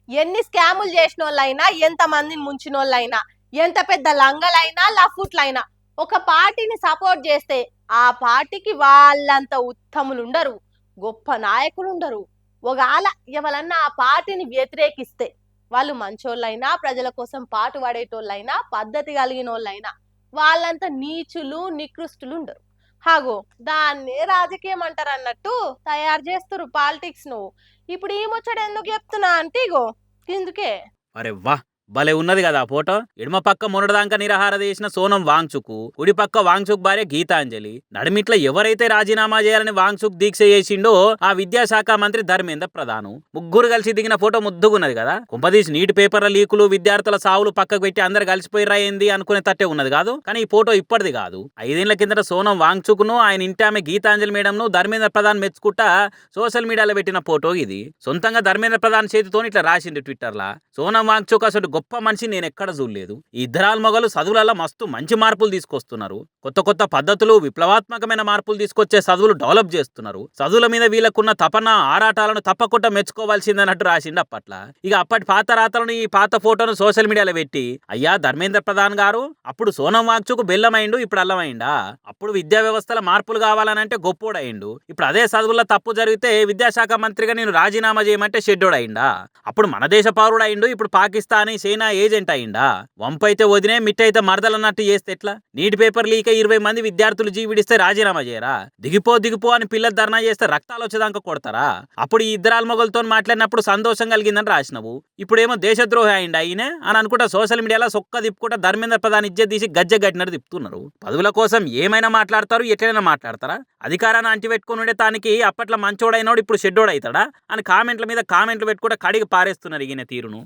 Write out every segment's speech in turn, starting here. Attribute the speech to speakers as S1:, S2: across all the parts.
S1: ఎన్ని స్కాములు చేసినోళ్ళైనా, ఎంత మందిని ముంచినోళ్ళైనా, ఎంత పెద్ద లంగలైనా లఫుట్లైనా ఒక పార్టీని సపోర్ట్ చేస్తే ఆ పార్టీకి వాళ్ళంత ఉత్తములు ఉండరు, గొప్ప నాయకులు ఉండరు. ఒకవేళ ఎవరన్నా ఆ పార్టీని వ్యతిరేకిస్తే వాళ్ళు మంచోళ్ళైనా, ప్రజల కోసం పాటు పడేటోళ్ళైనా, పద్ధతి కలిగిన వాళ్ళైనా వాళ్ళంత నీచులు నికృష్టులు ఉండరు. హాగో దాన్నే రాజకీయం అంటారు అన్నట్టు తయారు చేస్తారు పాలిటిక్స్ ను. ఇప్పుడు ఈ ముచ్చట ఎందుకు చెప్తున్నా అంటే ఇగో ఇందుకే.
S2: అరే వా, భలే ఉన్నది కదా ఆ ఫోటో. ఎడమ పక్క మొన్నటిదాకా నిరాహార చేసిన సోనం వాంగ్చుక్, కుడి పక్క వాంగ్చుక్ భార్య గీతాంజలి. నడిమిట్ల ఎవరైతే రాజీనామా చేయాలని వాంగ్చుక్ దీక్ష చేసిండో ఆ విద్యాశాఖ మంత్రి ధర్మేంద్ర ప్రధాన్. ముగ్గురు కలిసి దిగిన ఫోటో ముద్దుగున్నది కదా. కుంపదీసి నీటి పేపర్ల లీకులు, విద్యార్థుల సావులు పక్కకు పెట్టి అందరు కలిసిపోయిరా ఏంది అనుకునే తట్టే ఉన్నది కాదు. కానీ ఈ ఫోటో ఇప్పటిది కాదు. 5 ఏళ్ల కిందట సోనం వాంగ్చుక్ ను, ఆయన ఇంటి ఆమె గీతాంజలి మేడం ను ధర్మేంద్ర ప్రధాన్ మెచ్చుకుంటా సోషల్ మీడియాలో పెట్టిన ఫోటో ఇది. సొంతంగా ధర్మేంద్ర ప్రధాన్ చేతితో ఇట్లా రాసింది ట్విట్టర్ లా. సోనం వాంగ్చుక్ అసలు గొప్ప మనిషి నేను ఎక్కడ చూడలేదు. ఈ ఇద్దరాల మొగలు చదువులలో మస్తు మంచి మార్పులు తీసుకొస్తున్నారు. కొత్త కొత్త పద్ధతులు, విప్లవాత్మకమైన మార్పులు తీసుకొచ్చే చదువులు డెవలప్ చేస్తున్నారు. చదువుల మీద వీళ్ళకున్న తపన, ఆరాటాలను తప్పకుండా మెచ్చుకోవాల్సిందన్నట్టు రాసిండు అప్పట్ల. ఇక అప్పటి పాత రాతలను, ఈ పాత ఫోటోను సోషల్ మీడియాలో పెట్టి, అయ్యా ధర్మేంద్ర ప్రధాన్ గారు, అప్పుడు సోనం వాంగ్చుక్ బెల్లమైండు, ఇప్పుడు అల్లమైండా? అప్పుడు విద్యా వ్యవస్థల మార్పులు కావాలనంటే గొప్పోడయిండు, ఇప్పుడు అదే చదువుల్లో తప్పు జరిగితే విద్యాశాఖ మంత్రిగా నేను రాజీనామా చేయమంటే షెడ్యూడయిండా? అప్పుడు మన దేశ పౌరుడయిండు, ఇప్పుడు పాకిస్తానీ సేనా ఏజెంట్ అయిందా? వంపైతే వదినే, మిట్టయితే మరదలన్నట్టు చేస్తే ఎట్లా? నీటి పేపర్ లీక్ 20 మంది విద్యార్థులు జీవిడిస్తే రాజీనామా చేయరా? దిగిపో అని పిల్లలు ధర్నా చేస్తే రక్తాలు వచ్చేదాకా కొడతారా? అప్పుడు ఈ ఇద్దరాల మొగలతో మాట్లాడినప్పుడు సంతోషం కలిగిందని రాసినవు, ఇప్పుడేమో దేశద్రోహి అయింది అయినే అని అనుకుంటా సోషల్ మీడియాలో సొక్క తిప్పుకుంటా ధర్మేంద్ర ప్రధాన్ ఇజ్జత్ తీసి గజ్జె గట్టినట్టు తిప్పుతున్నారు. పదవుల కోసం ఏమైనా మాట్లాడతారు, ఎట్లైనా మాట్లాడతారా? అధికారాన్ని అంటిపెట్టుకుని ఉండే తానికి అప్పట్లో మంచోడైనోడు ఇప్పుడు షెడ్డోడవుతాడా అని కామెంట్ల మీద కామెంట్లు పెట్టుకుంటా కడిగి పారేస్తున్నారు ఈయన తీరును.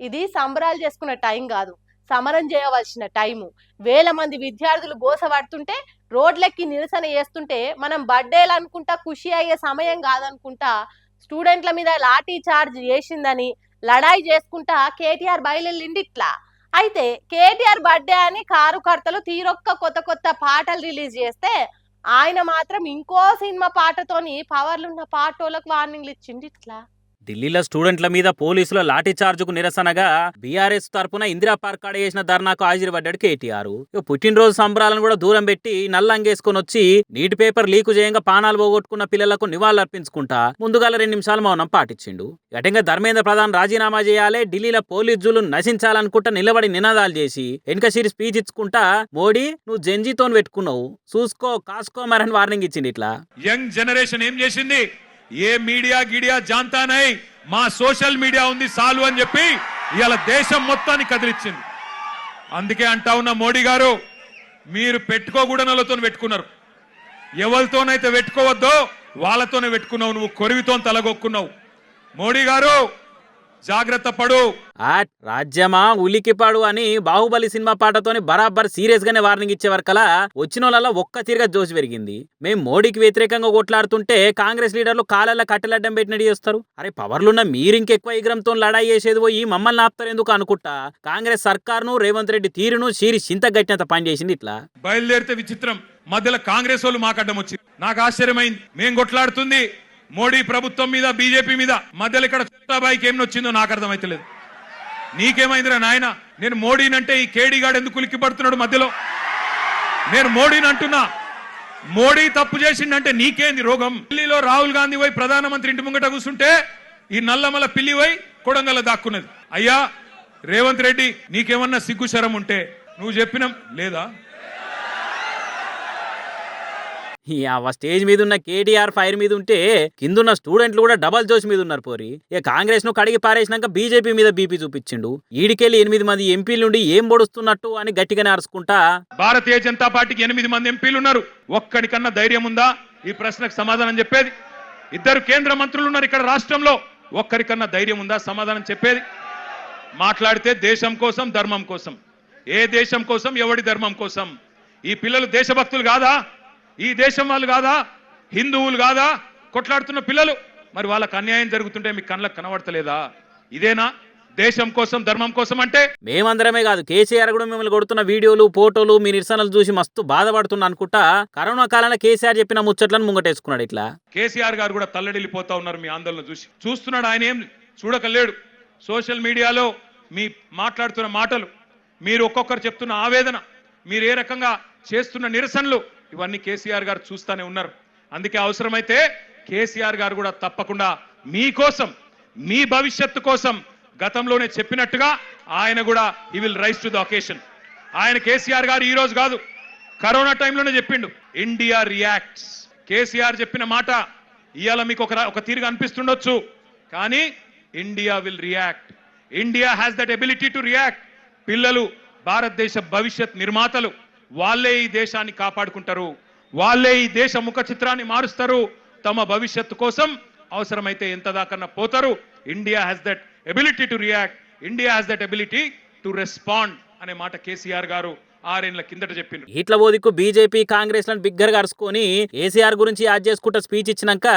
S1: ఇది సంబరాలు చేసుకున్న టైం కాదు, సమరం చేయవలసిన టైము. వేల మంది విద్యార్థులు గోసపడుతుంటే, రోడ్లెక్కి నిరసన చేస్తుంటే మనం బర్త్డేలు అనుకుంటా ఖుషి అయ్యే సమయం కాదనుకుంటా స్టూడెంట్ల మీద లాఠీ చార్జ్ చేసిందని లడాయి చేసుకుంటా కేటీఆర్ బయలుదేరిండి ఇట్లా. అయితే కేటీఆర్ బర్త్డే అని కారు కర్తలు తీరొక్క కొత్త కొత్త పాటలు రిలీజ్ చేస్తే ఆయన మాత్రం ఇంకో సినిమా పాటతోని పవర్లున్న పాటోళ్ళకు వార్నింగ్లు ఇచ్చిండి ఇట్లా.
S2: ఢిల్లీలో స్టూడెంట్ల మీద పోలీసుల లాఠీ చార్జుకు నిరసనగా బీఆర్ఎస్ తరపున ఇందిరా పార్క్ కాడ చేసిన ధర్నాకు హాజరుపడ్డాడు కేటీఆర్. పుట్టినరోజు సంబరాలను కూడా దూరం పెట్టి నల్లంగేసుకొని వచ్చి నీటి పేపర్ లీకు చేయంగా పానాలు పోగొట్టుకున్న పిల్లలకు నివాళులర్పించుకుంటా ముందుగాల 2 నిమిషాలు మౌనం పాటించిండు. గటంగా ధర్మేంద్ర ప్రధాన్ రాజీనామా చేయాలి, ఢిల్లీలో పోలీస్ జూలు నశించాలనుకుంటా నిలబడి నినాదాలు చేసి వెనకసిరి స్పీచ్ ఇచ్చుకుంటా, మోడీ నువ్వు జెంజీతో పెట్టుకున్నావు, చూసుకో కాసుకో మరని వార్నింగ్ ఇచ్చింది. ఇట్లా
S3: యంగ్ జనరేషన్ ఏం చేసింది, ఏ మీడియా గిడియా జాంతా నై, మా సోషల్ మీడియా ఉంది సాలు అని చెప్పి ఇవాళ దేశం మొత్తాన్ని కదిలిచ్చింది. అందుకే అంటా ఉన్న మోడీ గారు, మీరు పెట్టుకోకూడనలతో పెట్టుకున్నారు, ఎవరితోనైతే పెట్టుకోవద్దో వాళ్ళతోనే పెట్టుకున్నావు, నువ్వు కొరివితో తలగొక్కున్నావు. మోడీ గారు జాగ్రత్త పడు.
S2: రాజ్యమా ఉలికిపాడు అని బాహుబలి సినిమా పాటతోని బరాబర్ సీరియస్ గానే వార్నింగ్ ఇచ్చే వరకలా వచ్చిన వాళ్ళ ఒక్క తీరుగా జోసి పెరిగింది. మేం మోడీకి వ్యతిరేకంగా కొట్లాడుతుంటే కాంగ్రెస్ లీడర్లు కాళ్ళ కట్టెలడ్డం పెట్టినట్టు చేస్తారు. అరే పవర్లున్న మీరు ఇంకెక్కువ ఇగ్రంతో లడాయి చేసేది పోయి మమ్మల్ని ఆపుతారు ఎందుకు అనుకుంటా కాంగ్రెస్ సర్కారును, రేవంత్ రెడ్డి తీరును చీరి చింత గట్టినంత పని చేసింది. ఇట్లా
S3: బయలుదేరితే విచిత్రం, మధ్యలో కాంగ్రెస్ వాళ్ళు మాకడ్డం వచ్చింది. నాకు ఆశ్చర్యమైంది, మేం కొట్లాడుతుంది మోడీ ప్రభుత్వం మీద, బీజేపీ మీద, మధ్యలో ఇక్కడ చోటాబాయికి ఏం నొచ్చిందో నాకు అర్థమైతలేదు. నీకేమైందిరా నాయన? నేను మోడీనంటే ఈ కేడీగాడు ఎందుకు ఉలిక్కి పడుతున్నాడు మధ్యలో? నేను మోడీని అంటున్నా, మోడీ తప్పు చేసిండంటే నీకేంది రోగం? ఢిల్లీలో రాహుల్ గాంధీ పోయి ప్రధానమంత్రి ఇంటి ముంగట కూర్చుంటే ఈ నల్లమల పిల్లి పోయి కొడంగల్ దాక్కున్నది. అయ్యా రేవంత్ రెడ్డి, నీకేమన్నా సిగ్గు శరం ఉంటే నువ్వు చెప్పినాం లేదా?
S2: స్టేజ్ మీద ఉన్న కేటీఆర్ ఫైర్ మీద ఉంటే కిందున్న స్టూడెంట్లు కూడా డబల్ జోష్ మీద ఉన్నారు. పోరి కాంగ్రెస్ ను కడిగి పారేసినాక బీజేపీ మీద బీపీ చూపించిండు. ఈడికెళ్ళి 8 మంది ఎంపీలు నుండి ఏం పొడుస్తున్నట్టు అని గట్టిగానే అరుచుకుంటా,
S3: భారతీయ జనతా పార్టీకి 8 మంది ఎంపీలు ఉన్నారు, ఒక్కడికన్నా ధైర్యం ఉందా ఈ ప్రశ్నకు సమాధానం చెప్పేది? 2 కేంద్ర మంత్రులు ఉన్నారు ఇక్కడ రాష్ట్రంలో, ఒక్కరికన్నా ధైర్యం ఉందా సమాధానం చెప్పేది? మాట్లాడితే దేశం కోసం, ధర్మం కోసం. ఏ దేశం కోసం, ఎవడి ధర్మం కోసం? ఈ పిల్లలు దేశభక్తులు కాదా? ఈ దేశం వాళ్ళు కాదా? హిందువులు కాదా కొట్లాడుతున్న పిల్లలు? మరి వాళ్ళకి అన్యాయం జరుగుతుంటే మీకు కళ్ళకు కనబడతలేదా? ఇదేనా దేశం కోసం, ధర్మం కోసం అంటే?
S2: మేమందరమే కాదు, కేసీఆర్ కూడా మిమ్మల్ని కొడుతున్న వీడియోలు, ఫోటోలు, మీ నిరసనలు చూసి మస్తు బాధపడుతున్నా అనుకుంటా కరోనా కాలంలో కేసీఆర్ చెప్పిన ముచ్చట్లను ముంగటేసుకున్నాడు. ఇట్లా
S3: కేసీఆర్ గారు కూడా తల్లడిల్లిపోతా ఉన్నారు మీ ఆందోళన చూసి. చూస్తున్నాడు, ఆయన ఏం చూడకలేడు. సోషల్ మీడియాలో మీ మాట్లాడుతున్న మాటలు, మీరు ఒక్కొక్కరు చెప్తున్న ఆవేదన, మీరు ఏ రకంగా చేస్తున్న నిరసనలు, ఇవన్నీ కేసీఆర్ గారు చూస్తూనే ఉన్నారు. అందుకే అవసరమైతే కేసీఆర్ గారు కూడా తప్పకుండా మీకోసం, మీ భవిష్యత్తు కోసం గతంలోనే చెప్పినట్టుగా ఆయన కూడా he will rise to the occasion. ఆయన కేసీఆర్ గారు ఈ రోజు కాదు, కరోనా టైంలోనే చెప్పిండు, ఇండియా రియాక్ట్స్. కేసీఆర్ చెప్పిన మాట ఇవాళ మీకు ఒక తీరుగా అనిపిస్తుండొచ్చు, కానీ India will react. India has that ability to react. పిల్లలు భారతదేశ భవిష్యత్ నిర్మాతలు, వాళ్ళే ఈ దేశాన్ని కాపాడుకుంటారు, వాళ్ళే ఈ దేశ ముఖ చిత్రాన్ని మారుస్తారు. తమ భవిష్యత్తు కోసం అవసరమైతే ఎంత దాకన్నా పోతారు. India has that ability to react, India has that ability to respond అనే మాట కేసీఆర్ గారు 6 ఏళ్ల కిందట చెప్పిండు.
S2: ఇట్ల ఓదికు బీజేపీ కాంగ్రెస్ లను బిగ్గరగా అరుచుకొని కేసీఆర్ గురించి యాద్ చేసుకుంటా స్పీచ్ ఇచ్చినాక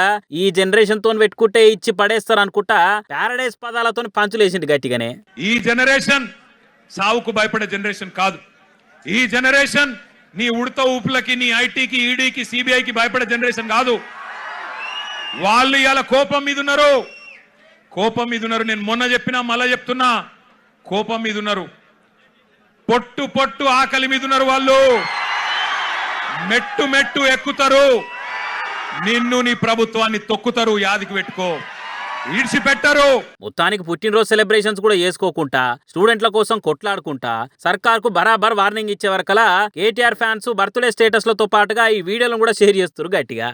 S2: ఈ జనరేషన్ తో పెట్టుకుంటే ఇచ్చి పడేస్తారు అనుకుంటా పారడైస్ పదాలతో పంచులేసిండు గట్టిగానే.
S3: ఈ జనరేషన్ సావుకు భయపడే జనరేషన్ కాదు. ఈ జనరేషన్ నీ ఉడత ఊపులకి, నీ ఐటీకి, ఈడీకి, సిబిఐకి భయపడే జనరేషన్ కాదు. వాళ్ళు ఇవాళ కోపం మీద ఉన్నారు, కోపం మీద ఉన్నారు. నేను మొన్న చెప్పినా మళ్ళా చెప్తున్నా, కోపం మీద ఉన్నారు. పొట్టు పొట్టు ఆకలి మీద ఉన్నారు. వాళ్ళు మెట్టు మెట్టు ఎక్కుతారు, నిన్ను నీ ప్రభుత్వాన్ని తొక్కుతారు. యాదికి పెట్టుకో, ఈడ్చిపెట్టరు.
S2: మొత్తానికి పుట్టినరోజు సెలబ్రేషన్స్ కూడా చేసుకోకుండా స్టూడెంట్ల కోసం కొట్లాడుకుంటా సర్కార్ కు బరాబర్ వార్నింగ్ ఇచ్చే వరకలా కేటీఆర్ ఫ్యాన్స్ బర్త్డే స్టేటస్ లతో పాటుగా ఈ వీడియోలను కూడా షేర్ చేస్తారు గట్టిగా.